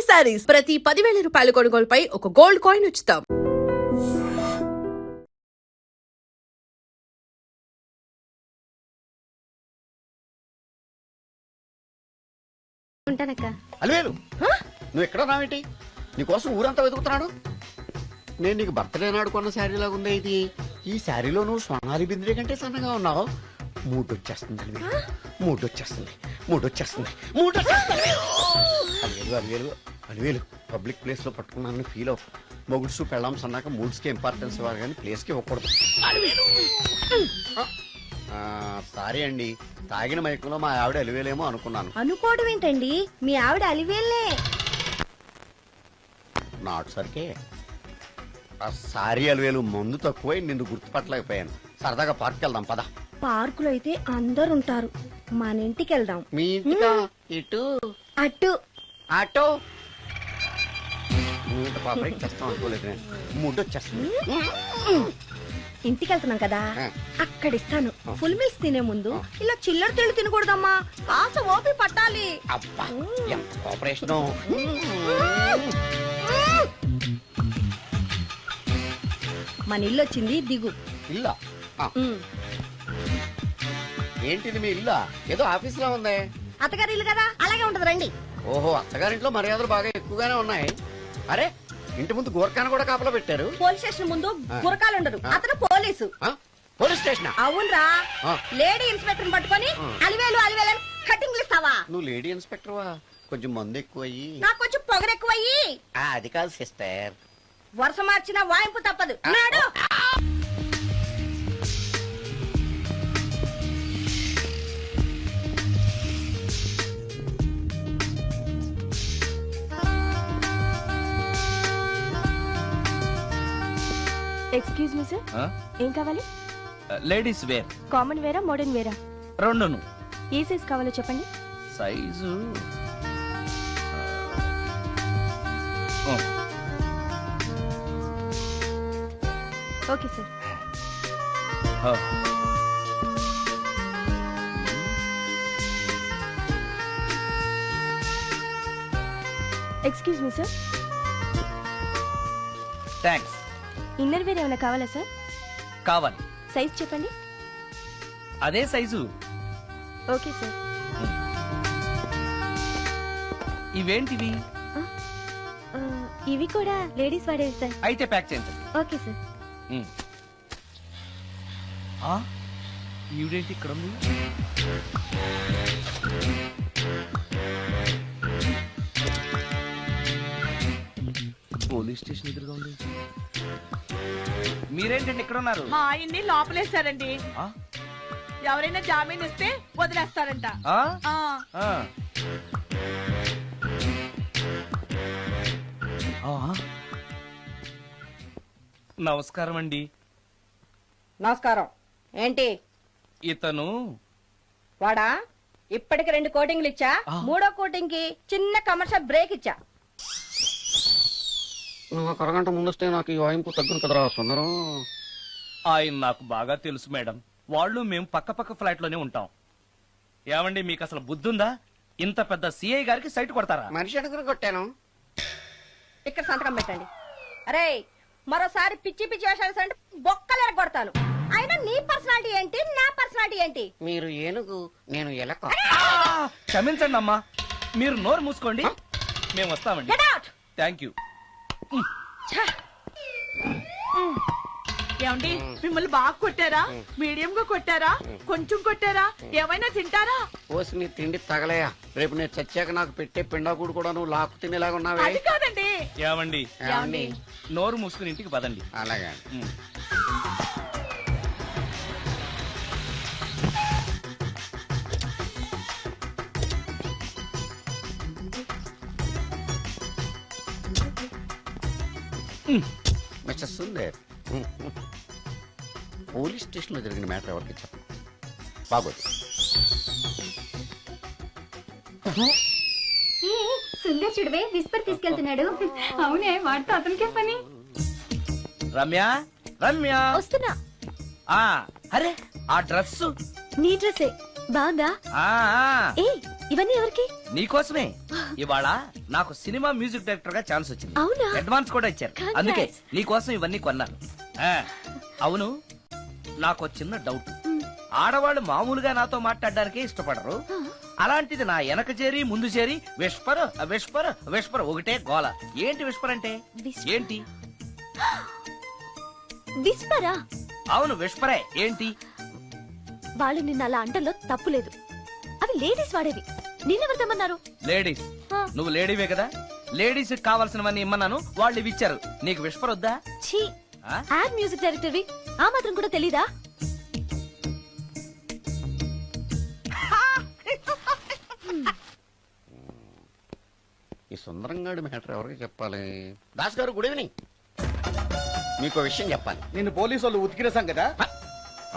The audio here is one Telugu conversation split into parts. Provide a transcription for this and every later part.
శారీస్ ప్రతి 10,000 రూపాయల కొనుగోలుపై ఒక గోల్డ్ కాయిన్ ఉచితం. అలివేలు నువ్వు ఎక్కడ రావేంటి? నీకోసం ఊరంతా వెతుకుతున్నాడు. నేను నీకు బర్త్డే నాడు కొన్న శారీ లాగా ఉంది ఇది. ఈ శారీలో నువ్వు స్వర్ణాలి బింద్రే కంటే సన్నగా ఉన్నావు. మూడొచ్చేస్తుంది అలివేలు, మూడొచ్చేస్తుంది, మూడొచ్చేస్తుంది, మూడొచ్చేస్తుంది. అలివేలు అలివేలు అలివేలు పబ్లిక్ ప్లేస్ లో పట్టుకున్నానని ఫీల్ అవ్వ. మొగుడ్సు పెళ్ళాం సన్నాక మూడ్స్ కి ఇంపార్టెన్స్ ఇవ్వాలి కానీ ప్లేస్ కి ఇవ్వకూడదు. సారీ అండి, తాగిన మైకంలో మా ఆవిడ అలివేలేమో అనుకున్నాను. అనుకోవడం ఏంటండి, మీ ఆవిడ అలివేలే. నాట్ సరికే సారీ అలివేలు, మందు తక్కువై నిన్ను గుర్తుపట్టలేకపోయాను. సరదాగా పార్క్ వెళ్దాం పద. పార్కులో అయితే అందరు ఉంటారు, మన ఇంటికి వెళ్దాం. మీ ఇంటికా? ఇటు అటు ఆటో పాపకి చేస్తాం అనుకోలేదు. మూడు వచ్చేస్తుంది. ఇంటికి వెళ్తున్నాం కదా, అక్కడ ఇస్తాను. ఫుల్ మీల్స్ తినే ముందు ఇలా చిల్లర తెళ్ళు తినకూడదమ్మా, కాస్త ఓపి పట్టాలి. అబ్బా ఎంత కోఆపరేషన్. మన ఇల్లు వచ్చింది, దిగు. ఇల్లా? ఏంటిది మీ ఇల్లా? ఏదో ఆఫీస్ లో ఉంది. అత్తగారి ఇల్లు కదా, అలాగే ఉంటది, రండి. ఓహో, అత్తగారింట్లో మర్యాదలు బాగా ఎక్కువగానే ఉన్నాయి. అరే ఇంటి ముందు గోర్ఖాన కూడా కాపలా పెట్టారు. పోలీస్ స్టేషన్ ముందు గురకాలు ఉండరు, అతను పోలీసు. Police station? అవునరా, లేడీ ఇన్స్పెక్టర్ పట్టుకొని అలివేలు అలివేలు కటింగ్లు ఇస్తావా? నువ్వు లేడీ ఇన్స్పెక్టర్ వా? కొంచెం మందు ఎక్కువయ్యి నాకు కొంచెం పొగరెక్కువయ్యి. అది కాదు సిస్టర్, వరుస మార్చిన వాయింపు తప్పదు. నాడు ఎక్స్క్యూజ్ మీ సార్, ఏం కావాలి? Ladies wear. కామన్ వేరా, మోడర్న్ వేరా? రెండును. ఏ సైజ్ కావాలో చెప్పండి. Size okay sir. Excuse me sir, thanks. Inner wear ఏమైనా కావాలా సార్? కావాలి. సైజ్ చెప్పండి. అదే సైజు. Okay sir. ఇవేంటివి? ఇవి కూడా లేడీస్ వాడేవి సార్. అయితే ప్యాక్ చేయండి. Okay sir. ఈవిడేంటి ఇక్కడ ఉంది? పోలీస్ స్టేషన్ ఎదురుగా ఉంది. మీరేంటండి ఇక్కడ ఉన్నారు? మా ఆయన్ని లోపలేశారండి. ఎవరైనా జామీన్ ఇస్తే వదిలేస్తారంట. నమస్కారం అండి. నమస్కారం. ఏంటి ఇతను? వాడా, ఇప్పటికి 2 కోటింగ్లు ఇచ్చా, 3వ కోటింగ్ కి చిన్న కమర్షియల్ బ్రేక్ ఇచ్చా. నువ్వు ఒక అరగంట ముందొస్తే నాకు ఈ వాయింపు తగ్గును కదరా సుందరం. ఆయన నాకు బాగా తెలుసు మేడం. వాళ్ళు మేము పక్క ఫ్లాట్ లోనే ఉంటాం. ఏమండి, మీకు అసలు బుద్ధుందా? ఇంత పెద్ద సిఐ గారికి సైట్ కొడతారా? మనిషి అడుగురు కొట్టాను. ఇక్కడ సంతకం పెట్టండి. అరే, మరోసారి పిచ్చి పిచ్చి వేషాలు బొక్కలు కొడతాను. అయినా నీ పర్సనాలిటీ ఏంటి, నా పర్సనాలిటీ ఏంటి? మీరు ఏనుగు, నేను ఎలక. క్షమించండి అమ్మా, మీరు నోరు మూసుకోండి, మేము వస్తామండి. Thank you. ఏమండి, మిమ్మల్ని బాగా కొట్టారా, మీడియం గా కొట్టారా, కొంచెం కొట్టారా, ఏమైనా తింటారా? పోసి నీ తిండి తగలయా. రేపు నేను చచ్చాక నాకు పెట్టే పిండాకుడు కూడా నువ్వు లాక్కు తినేలాగా ఉన్నావే. అది కాదండి. ఏమండి, ఏమండి? నోరు మూసుకుని ఇంటికి పదండి. అలాగే. మిస్టర్ సుందర్, పోలీస్ స్టేషన్ లో జరిగిన మ్యాటర్ ఎవరికి చెప్పండి. బాగోదు. సుందర్ చూడవే, విస్పర్ తీసుకెళ్తున్నాడు. అవునే, వాడితో అతనికే పని. రమ్య, రమ్య వస్తున్నా. అరే, ఆ డ్రెస్ నీ డ్రెస్సే బాగుందా? ఆ ఏ ఇవన్నీ ఎవరికి? నీకోసమే. ఇవాళ నాకు సినిమా మ్యూజిక్ డైరెక్టర్ గా ఛాన్స్ వచ్చింది. అవునా? అడ్వాన్స్ కూడా ఇచ్చారు. Congrats. అందుకే నీకోసం ఇవన్నీ కొన్నాను. ఆ, అవును, నాకు ఒక చిన్న డౌట్. ఆడవాళ్ళు మామూలుగా నాతో మాట్లాడడానికే ఇష్టపడరు. అలాంటిది నా వెనక చేరి ముందు చేరి విస్పర్ విస్పర్ విస్పర్ ఒకటే గోల. ఏంటి విస్పర్ అంటే? Whisper. ఏంటి? విస్పరా? అవును, విస్పరే. ఏంటి? వాళ్ళు నిన్న అలా అంటల్లో తప్పు లేదు. అవి లేడీస్ వాడేవి. నిన్నెవరు తెమ్మన్నారు? లేడీస్. ఆ. నువ్వు లేడీవే కదా. లేడీస్ కావాల్సినవన్నీ ఇమ్మన్నాను, వాళ్ళు ఇవి ఇచ్చారు. నీకు విస్పర్ వద్దా? ఛీ, ఆ? యాడ్ మ్యూజిక్ డైరెక్టర్వి ఆ మాత్రం కూడా తెలీదా? ఈ సుందరంగాడి మ్యాటర్ ఎవరికి చెప్పాలి? దాస్ గారు గుడ్ ఈవినింగ్. మీకు విషయం చెప్పాలి. నిన్ను పోలీసు వాళ్ళు ఉతికిరేసాం కదా.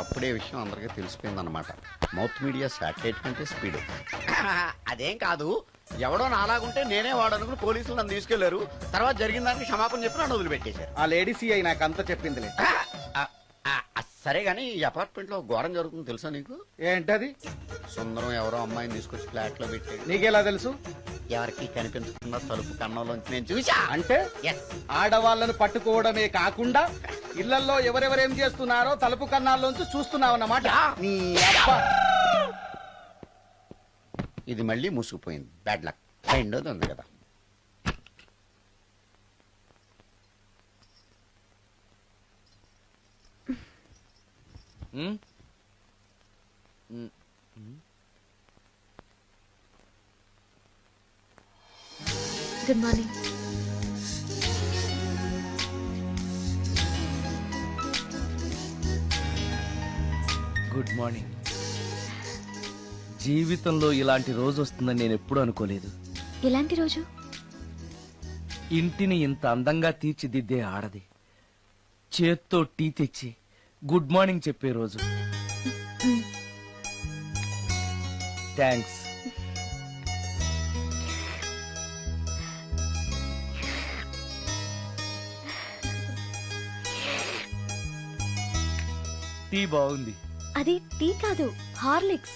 అప్పుడే విషయం అందరికీ తెలిసిపోయిందన్నమాట. మౌత్ మీడియా శాటిలైట్ కంటే స్పీడ్. అదేం కాదు, ఎవడో నాలాగుంటే నేనే వాడనుకుని పోలీసులు నన్ను తీసుకెళ్లారు. తర్వాత జరిగిన దానికి క్షమాపణ చెప్పి నన్ను వదిలిపెట్టేశారు. ఆ లేడీ సిఐ నాకు అంతా చెప్పిందిలే. సరే గానీ ఈ అపార్ట్మెంట్ లో ఘోరం జరుగుతుంది తెలుసా నీకు? ఏంటది? సుందరం ఎవరో అమ్మాయిని తీసుకొచ్చి ఫ్లాట్ లో పెట్టాడు. నీకెలా తెలుసు? ఎవరికి కనిపించకుండా తలుపు కన్నంలోంచి నేను చూసా. అంటే Yes. ఆడవాళ్ళను పట్టుకోవడమే కాకుండా ఇళ్లలో ఎవరెవరేం చేస్తున్నారో తలుపు కన్నాల్లోంచి చూస్తున్నావన్నమాట. నీ అబ్బా. ఇది మళ్ళీ మూసుకుపోయింది. Bad luck. రెండోది ఉంది కదా. ఉమ్? Good morning. Good morning. జీవితంలో ఇలాంటి రోజు వస్తుందని నేను ఎప్పుడూ అనుకోలేదు. ఎలాంటి రోజు? ఇంటిని ఇంత అందంగా తీర్చిదిద్దే ఆడది చేత్తో టీ తెచ్చి గుడ్ మార్నింగ్ చెప్పే రోజు. థ్యాంక్స్. టీ బాగుంది. అది టీ కాదు, హార్లిక్స్.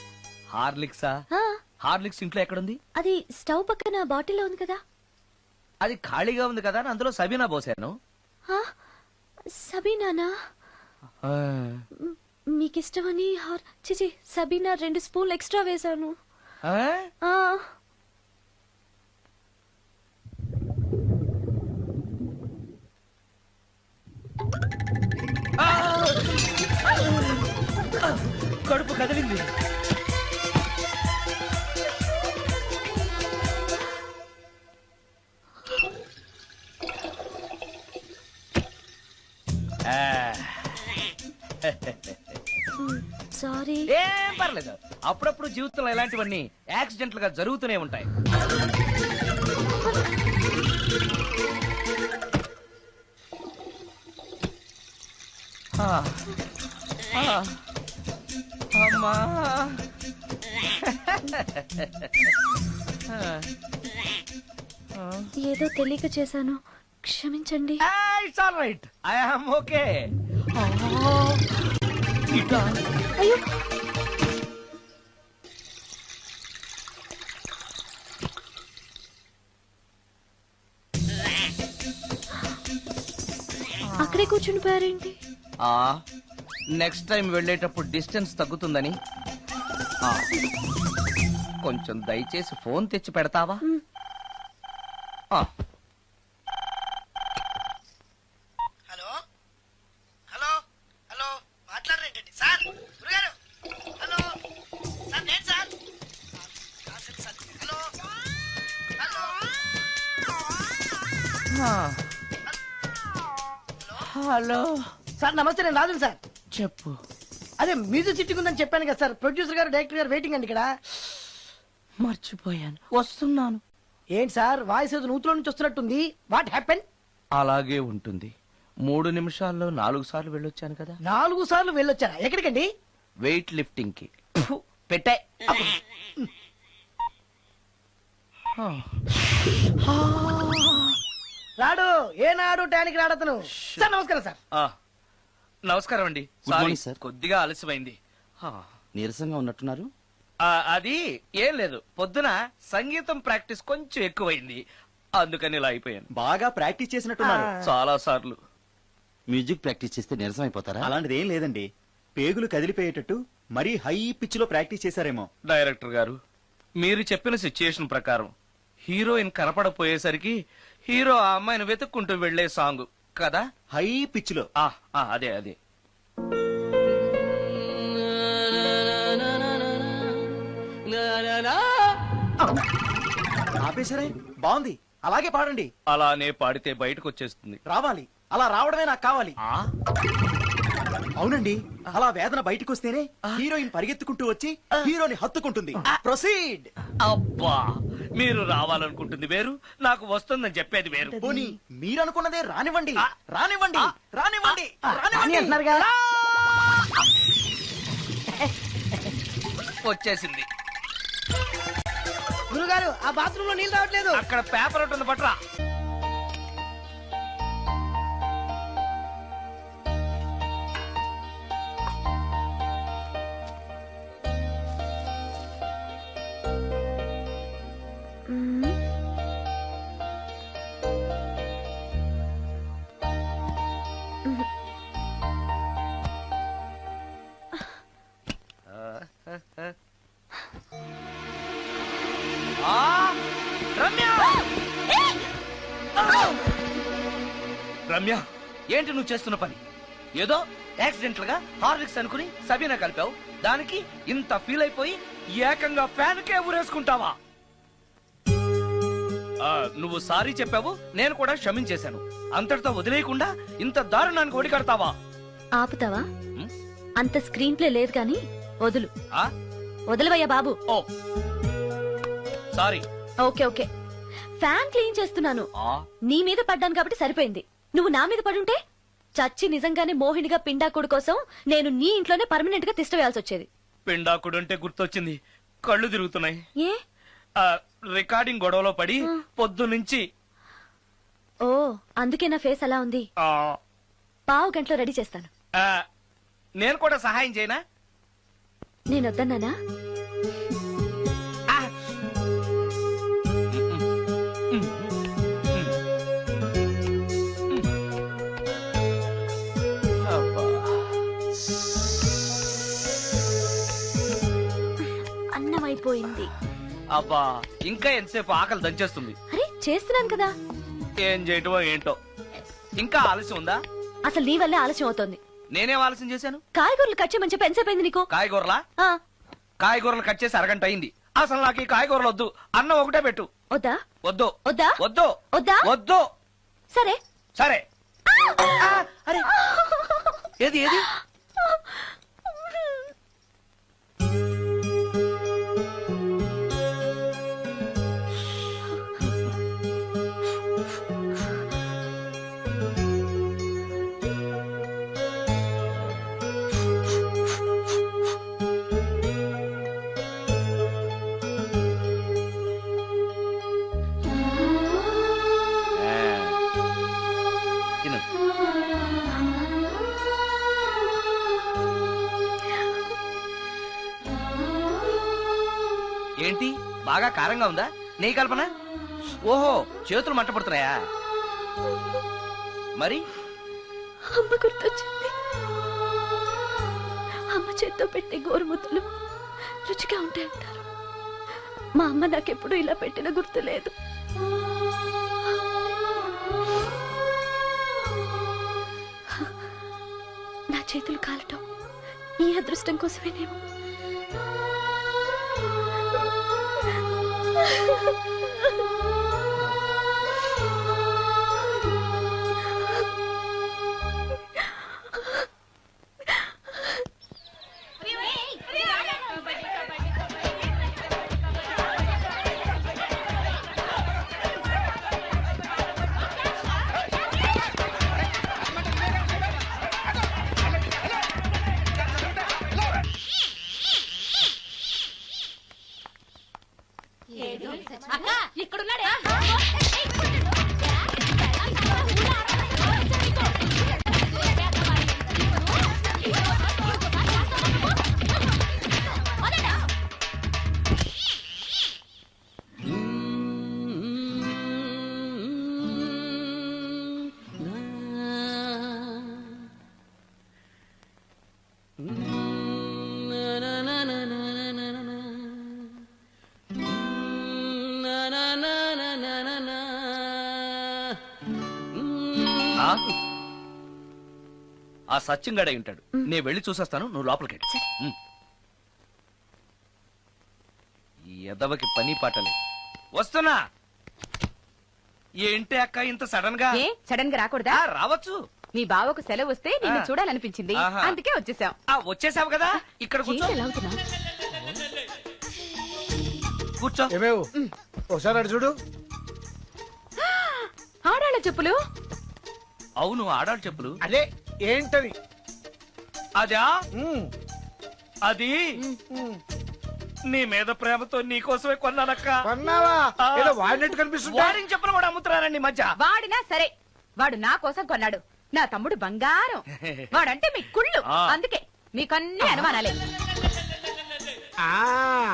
హార్లిక్సా? ఆ, హార్లిక్స్ ఇంట్లో ఎక్కడుంది? అది స్టవ్ పక్కన బాటిల్లో ఉంది కదా. అది ఖాళీగా ఉంది కదా అని అందులో సబీనా పోసాను. ఆ, సబీనానా? ఆ, మీకిష్టమని చిచి సబీనా 2 స్పూన్లు ఎక్స్ట్రా వేశాను. ఆ? ఆ, కడుపు కదిలింది. సారీ. ఏం పర్లేదు. అప్పుడప్పుడు జీవితంలో ఇలాంటివన్నీ యాక్సిడెంట్ గా జరుగుతూనే ఉంటాయి. ఆ, ఆ, అమ్మా. ఏదో తెలియక చేశాను, క్షమించండి. It's all right. I am okay. అయ్యో, అక్కడే కూర్చుని పోయారేంటి? నెక్స్ట్ టైం వెళ్ళేటప్పుడు డిస్టెన్స్ తగ్గుతుందని. ఆ, కొంచెం దయచేసి ఫోన్ తెచ్చి పెడతావా? ఆ. హలో హలో హలో మాట్లాడరేంటండి సార్? గురుగారు హలో సార్, నేను సార్. హలో హలో హలో సార్ నమస్తే, నేను రాజు సార్. చెప్పు. అదే మ్యూజిక్ సిట్టింగ్ ఉందని చెప్పాను కదా సార్. ప్రొడ్యూసర్ గారు డైరెక్టర్ గారు వెయిటింగ్ అండి ఇక్కడ. మర్చిపోయాను, వస్తున్నాను. ఏంటి సార్ వాయిస్ ఏదో నూతులో నుంచి వస్తున్నట్టుంది? What happen? అలాగే ఉంటుంది. 3 నిమిషాల్లో 4 సార్లు వెళ్ళొచ్చాను కదా. 4 సార్లు వెళ్ళొచ్చారా? ఎక్కడికండి? వెయిట్ లిఫ్టింగ్ కి. పెట్టే. రాడు ఏనాడు టానికి రాడతను. సార్ నమస్కారం సార్. నమస్కారం అండి. Good morning, sir. కొద్దిగా ఆలస్యమైంది. నీరసంగా ఉన్నట్టున్నారు. అది ఏం లేదు, పొద్దున సంగీతం ప్రాక్టీస్ కొంచెం ఎక్కువైంది, అందుకని ఇలా అయిపోయాను. బాగా ప్రాక్టీస్ చేసినట్టున్నారు. చాలా సార్లు. మ్యూజిక్ ప్రాక్టీస్ చేస్తే నీరసం అయిపోతారా? అలాంటిది ఏం లేదండి, పేగులు కదిలిపోయేటట్టు మరీ హై పిచ్ లో ప్రాక్టీస్ చేశారేమో. డైరెక్టర్ గారు, మీరు చెప్పిన సిచ్యుయేషన్ ప్రకారం హీరోయిన్ కనపడపోయేసరికి హీరో ఆ అమ్మాయిని వెతుక్కుంటూ వెళ్లే సాంగ్ కదా? హై పిచ్ లో. అదే అదే. ఆపేసరే, బాగుంది, అలాగే పాడండి. అలానే పాడితే బయటకు వచ్చేస్తుంది. రావాలి, అలా రావడమే నాకు కావాలి. అవునండి, అలా వేదన బయటకు వస్తేనే హీరోయిన్ పరిగెత్తుకుంటూ వచ్చి హీరోని హత్తుకుంటుంది. ప్రొసీడ్. అబ్బా, మీరు రావాలనుకుంటుంది వేరు, నాకు వస్తుందని చెప్పేది వేరు. పోనీ మీరనుకున్నదే రానివ్వండి, రానివ్వండి, రానివ్వండి, అని అంటున్నారుగా. వచ్చేసింది. గురుగారు, ఆ బాత్రూమ్ లో నీళ్ళు రావట్లేదు. అక్కడ పేపర్ ఉంటుంది, పట్రా. రమ్య, ఏంటి నువ్వు చేస్తున్న పని? ఏదో యాక్సిడెంటల్ గా హార్లిక్స్ అనుకుని సబీనా కలిపావు, దానికి ఇంత ఫీల్ అయిపోయి ఏకంగా ఫ్యాన్ కే ఊరేసుకుంటావా? నువ్వు సారీ చెప్పావు, నేను కూడా క్షమించేశాను. అంతటితో వదిలేయకుండా ఇంత దారుణానికి ఒడికడతావా? ఆపుతావా? అంత స్క్రీన్ ప్లే లేదు గాని వదులు. వదలవయ్యా బాబు. Oh sorry. Okay okay, fan clean చేస్తున్నాను. నీ మీద పడ్డాను కాబట్టి సరిపోయింది. నువ్వు నా మీద పడుంటే చచ్చి నిజంగానే మోహినిగా పిండాకుడు కోసం నేను నీ ఇంట్లోనే పర్మనెంట్ గా తిష్ట వేయాల్సి వచ్చేది. పిండాకుడు అంటే గుర్తొచ్చింది, కళ్ళు తిరుగుతున్నాయి. ఏ? రికార్డింగ్ గొడవలో పడి పొద్దు నుంచి. ఓ, అందుకే నా ఫేస్ అలా ఉంది. పావు గంటలో రెడీ చేస్తాను. నేను కూడా సహాయం చేయనా? నేను వద్దన్నానా? అన్నం అయిపోయింది. అబ్బా, ఇంకా ఎంతసేపు? ఆకలి దంచేస్తుంది. అరే చేస్తున్నాను కదా. ఏం చేయటమో ఏంటో, ఇంకా ఆలస్యం ఉందా? అసలు నీ వల్లే ఆలస్యం అవుతోంది. నేనేం ఆలస్యం చేశాను? కాయగూరలు కట్ చేయమని చెప్పి ఎంతసేపు అయింది నీకు? కాయగూరలా? కాయగూరలు కట్ చేసి అరగంట అయింది. అసలు నాకు ఈ కాయగూరలు వద్దు, అన్నం ఒకటే పెట్టు. వద్దా? వద్దు వద్దా? వద్దు వద్దా? వద్దు. సరే సరే. అరే, ఏది ఏది? ఏంటి, బాగా కారంగా ఉందా? నెయ్యి కల్పన? ఓహో, చేతులు మంట పడుతున్నాయా? మరి అమ్మ గుర్తొచ్చింది. అమ్మ చేత్తో పెట్టే గోరుముద్దలు రుచిగా ఉంటాయంటారు. మా అమ్మ నాకెప్పుడు ఇలా పెట్టిన గుర్తు లేదు. నా చేతులు కాలటం ఈ అదృష్టం కోసమేనేమో. అక్క ఆ సత్యం గడై ఉంటాడు. నేను వెళ్ళి చూసేస్తాను, నువ్వు లోపలికి వెళ్ళు. ఈ ఎదవకి పని పాటలేదు. వస్తున్నా. ఏంటి అక్క ఇంత సడన్ గా? సడన్ గా రాకూడదా? రావచ్చు. మీ బావకు సెలవు వస్తే నిన్ను చూడాలనిపించింది, ఆహా. అందుకే వచ్చేసాం. వచ్చేసావు కదా, ఇక్కడ కూర్చో. కూర్చో. ఏమేవు ఒకసారి అటు చూడు. ఆడాళ్ళ చెప్పులు. అవును, ఆడాడు చెప్పులు. అదే ఏంటది? అదా అది నీ మీద ప్రేమతో నీకోసమే కొన్నానక్క. కొన్నావా? ఏదో వాడినట్టు కనిపిస్తుంది. వాడిని చెప్పులు కూడా అమ్ముతున్నారండి ఈ మధ్య. వాడినా సరే, వాడు నా కోసం కొన్నాడు. నా తమ్ముడు బంగారం. వాడంటే మీ కుళ్ళు, అందుకే మీకన్నీ అనుమానాలే.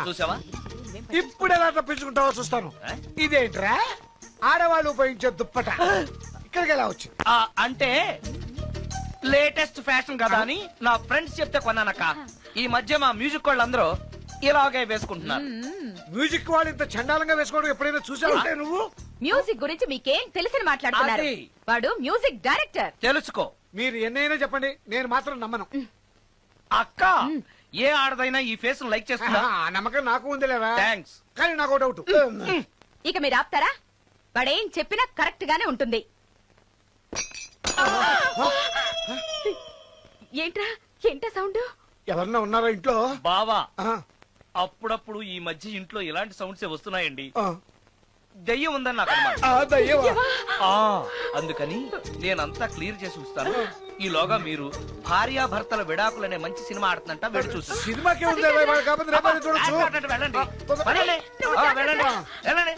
చూసావా? ఇప్పుడు ఎలా తప్పించుకుంటావో చూస్తాను. ఇదేంట్రా ఆడవాళ్ళు ఉపయోగించే దుప్పట ఇక్కడికి ఎలా వచ్చింది? అంటే లేటెస్ట్ ఫ్యాషన్ కదా అని నా ఫ్రెండ్స్ చెప్తే కొన్నానక్క. ఈ మధ్య మా మ్యూజిక్ వాళ్ళందరూ ఇలాగే వేసుకుంటున్నారు. మ్యూజిక్ వాళ్ళు ఇంత చండాలంగా వేసుకోవడం ఎప్పుడైనా చూసావంటే నువ్వు? మ్యూజిక్ గురించి మీకేం తెలిసిన మాట్లాడుతున్నారు? అది. వాడు మ్యూజిక్ డైరెక్టర్. తెలుసుకో. మీరు ఎన్నైనా చెప్పండి, నేను మాత్రం నమ్మను. అక్క, ఏ ఆడదైనా ఈ ఫేస్ లైక్ చేస్తుందా? ఆ నమ్మకం నాకు ఉందిలేవా? థ్యాంక్స్. కానీ నాకు డౌట్. ఇక మీరు ఆపుతారా? వాడేం చెప్పినా కరెక్ట్ గానే ఉంటుంది. ఏంటా సౌండ్? ఎవరన్నా ఉన్నారా ఇంట్లో? బావా, ఆ, అప్పుడప్పుడు ఈ మధ్య ఇంట్లో ఇలాంటి సౌండ్స్ వస్తున్నాయండి. ఆ. దెయ్యం ఉందని నాకు అనుమానం. ఆ, దయ్యమా? అందుకని నేనంతా క్లియర్ చేసి ఉంచుతాను. ఈలోగా మీరు భార్యాభర్తల విడాకులనే మంచి సినిమా ఆడుతుందంట, వెళ్ళి చూసి. సినిమాకే ఉంది కాబట్టి రేపటి చూడొచ్చు. వెళ్ళండి. వెళ్ళండి. వెళ్ళండి.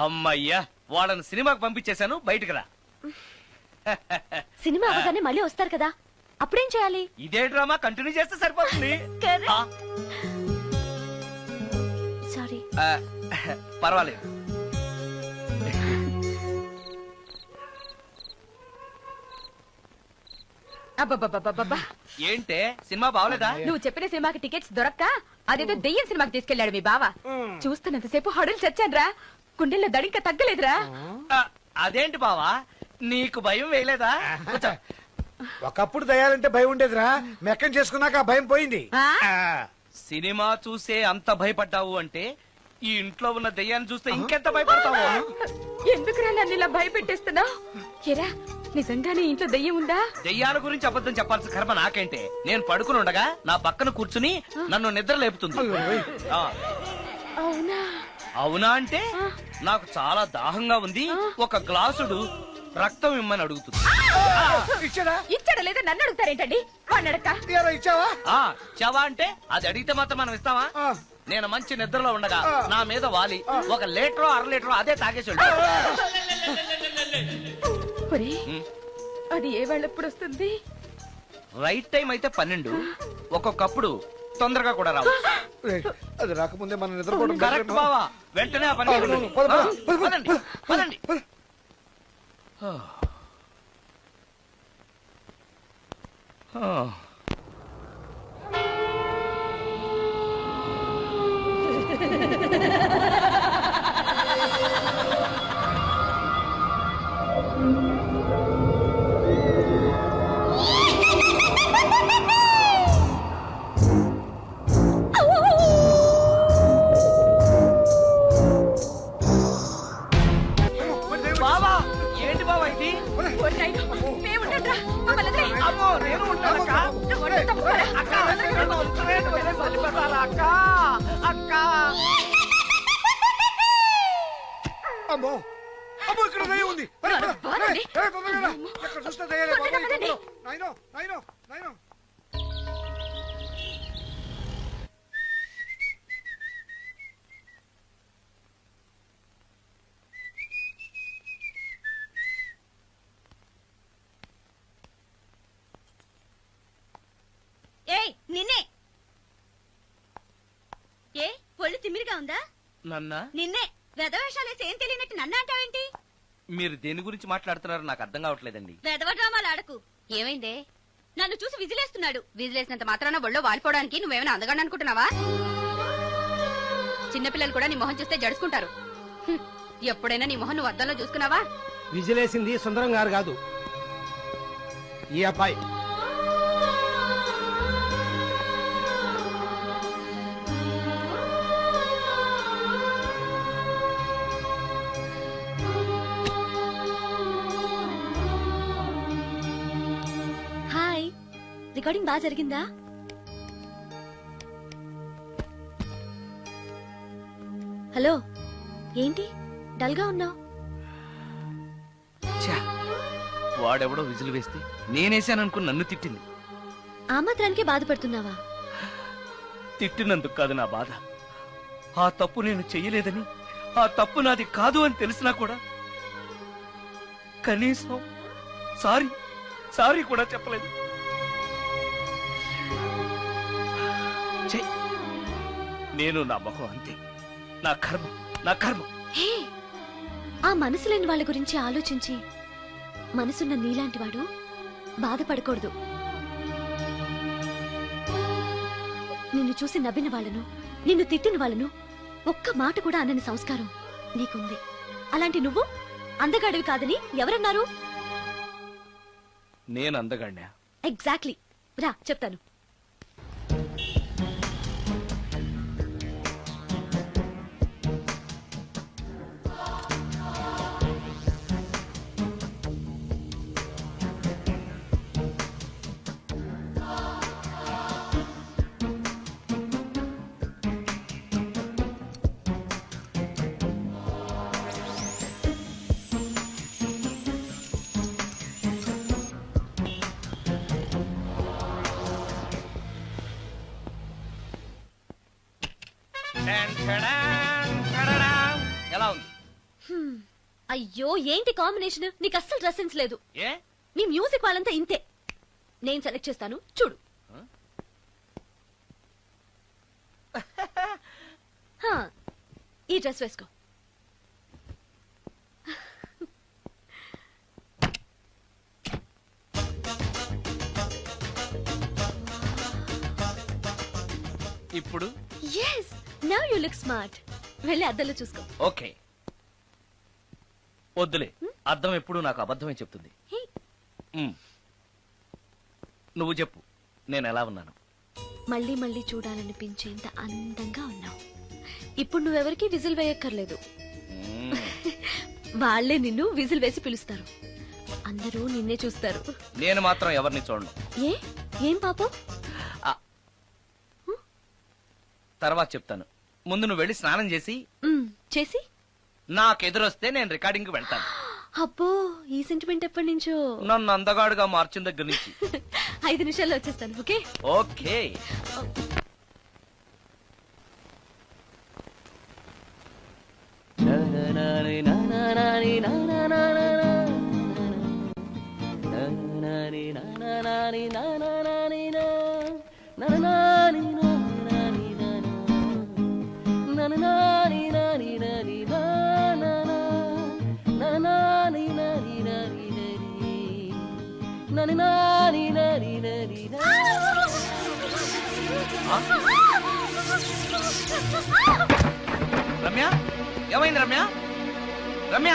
అమ్మయ్యా, వాళ్ళని సినిమాకి పంపించేశాను. బయటికి రా. సినిమా అవగానే మళ్ళీ వస్తారు కదా, అప్పుడేం చేయాలి? ఇదే డ్రామా కంటిన్యూ చేస్తే సరిపోతుంది. సారీ. పర్వాలేదు. అబ్బబ్బబ్బబ్బబ్బా, ఏంటే సినిమా బాగలేదా? నువ్వు చెప్పిన సినిమాకి టికెట్స్ దొరక్క అదేదో దెయ్యం సినిమాకి తీసుకెళ్లాడు మీ బావ. చూస్తున్నంతసేపు హడలు చచ్చాన్రా, గుండెల్లో దడింక తగ్గలేదురా. అదేంటి బావా, నీకు భయం వేయలేదా? కూర్చో. ఒకప్పుడు దయాలంటే భయం ఉండేదిరా, మెక్కం చేసుకున్నాక ఆ భయం పోయింది. సినిమా చూసే అంత భయపడ్డావు అంటే ఈ ఇంట్లో ఉన్న దెయ్యాన్ని చూస్తే ఇంకెంత భయపడతావు? ఎందుకురా నన్ను ఇలా భయపెట్టేస్తున్నావు? ఎరా, నిజంగానే ఇంట్లో దెయ్యం ఉందా? దెయ్యాల గురించి అబద్ధం చెప్పాల్సిన కర్మ నాకేంటే? నేను పడుకుని ఉండగా నా పక్కన కూర్చుని నన్ను నిద్ర లేపుతుంది. అవునా? అవునా అంటే నాకు చాలా దాహంగా ఉంది, ఒక గ్లాసుడు రక్తం ఇమ్మని అడుగుతుంది. ఇచ్చాడా లేదా నన్ను అడుగుతారేంటండి? వాడిని అడక్క. ఇచ్చావా? చావా అంటే అది అడిగితే మాత్రం మనం ఇస్తావా? నేను మంచి నిద్రలో ఉండగా నా మీద వాలి ఒక లీటరో 1/2 లీటరో అదే తాగేసి అది ఏ వేళ ఎప్పుడు వస్తుంది? రైట్ టైం అయితే 12, ఒక్కొక్కప్పుడు తొందరగా కూడా రావు. అది రాకముందే మనం నిద్రపోవడం కరెక్ట్ బావా, వెంటనే ఆ పని చేయండి. పదండి, పదండి. బావా, ఏంటి బావా ఇది? అమ్మో, నేను ఉంటానక్క. అక్క, అక్క. అమ్మో అమ్మో, ఇక్కడ దయ్యం ఉంది. ఎక్కడ చూస్తే దయ్యాలే బాబు. నాయనో నాయనో నాయనో. ఏయ్, నిన్నే. ఏ ఒళ్ళు తిమ్మిరిగా ఉందా? నన్నా? నిన్నే. వెధవేషాలేసి ఏం తెలియనట్టు నన్ను అంటావేంటి? మీరు దేని గురించి మాట్లాడుతున్నారు నాకు అర్థం కావట్లేదండి. వెధవ డ్రామాలు ఆడకు. ఏమైందే? నన్ను చూసి విజిలేస్తున్నాడు. విజిలేసినంత మాత్రాన ఒళ్ళో వాలిపోవడానికి నువ్వేమైనా అందగాడు అనుకుంటున్నావా? చిన్నపిల్లలు కూడా నీ మొహం చూస్తే జడుచుకుంటారు. ఎప్పుడైనా నీ మొహన్ నువ్వు అద్దంలో చూసుకున్నావా? విజిలేసింది సుందరం గారు కాదు, ఈ అబ్బాయి. హాయ్, రికార్డింగ్ బాగా జరిగిందా? హలో, ఏంటి డల్ గా ఉన్నావు? వాడెవడో విజిల్ వేస్తే నేనేసాననుకుని నన్ను తిట్టింది. ఆ మాత్రానికే బాధపడుతున్నావా? తిట్టినందుకు కాదు నా బాధ. ఆ తప్పు నేను చెయ్యలేదని, ఆ తప్పు నాది కాదు అని తెలిసినా కూడా కనీసం సారీ సారీ కూడా చెప్పలేదు. ఛీ! నేను నా మొహం అంతే. నా కర్మ, నా కర్మ. హే, ఆ మనసు లేని వాళ్ళ గురించి ఆలోచించి మనసున్న నీలాంటి వాడు బాధపడకూడదు. నిన్ను చూసి నవ్విన వాళ్ళను, నిన్ను తిట్టిన వాళ్ళను ఒక్క మాట కూడా అనని సంస్కారం నీకుంది. అలాంటి నువ్వు అందగాడివి కాదని ఎవరన్నారు? నేను అందగాడినా? ఎగ్జాక్ట్లీ. రా చెప్తాను. ఎలా ఉంది? అయ్యో, ఏంటి కాంబినేషన్? నీకు అస్సలు డ్రెస్ సెన్స్ లేదు. ఏ? మీ మ్యూజిక్ వాళ్ళంతా ఇంతే. నేను సెలెక్ట్ చేస్తాను, చూడు. హా, ఈ డ్రెస్ వేసుకో. ఇప్పుడు yes, now you look smart. వెళ్ళి అద్దంలో చూసుకో. ఓకే. వద్దులే, అర్థం ఎప్పుడు నాకు అబద్ధమే చెప్తుంది. హే, నువ్వు చెప్పు, నేను ఎలా ఉన్నాను? మళ్ళీ మళ్ళీ చూడాలనిపించేంత అందంగా ఉన్నావు. ఇప్పుడు నువ్వెవరికి విజిల్ వేయక్కర్లేదు. వాళ్లే నిన్ను విజిల్ వేసి పిలుస్తారు. అందరూ నిన్నే చూస్తారు. నేను మాత్రం ఎవరిని చూడను. ఏ, ఏం పాపం? తర్వాత చెప్తాను. ముందు నువ్వు వెళ్ళి స్నానం చేసి చేసి నాకెదురొస్తే నేను రికార్డింగ్ వెళ్తాను. అబ్బో, ఈ సెంటిమెంట్ ఎప్పటి నుంచో? నన్ను అందగాడుగా మార్చిన దగ్గర నుంచి. 5 నిమిషాల్లో వచ్చేస్తాను. Okay okay. రమ్య, ఏమైంది రమ్య? రమ్య,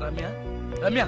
రమ్య, రమ్య,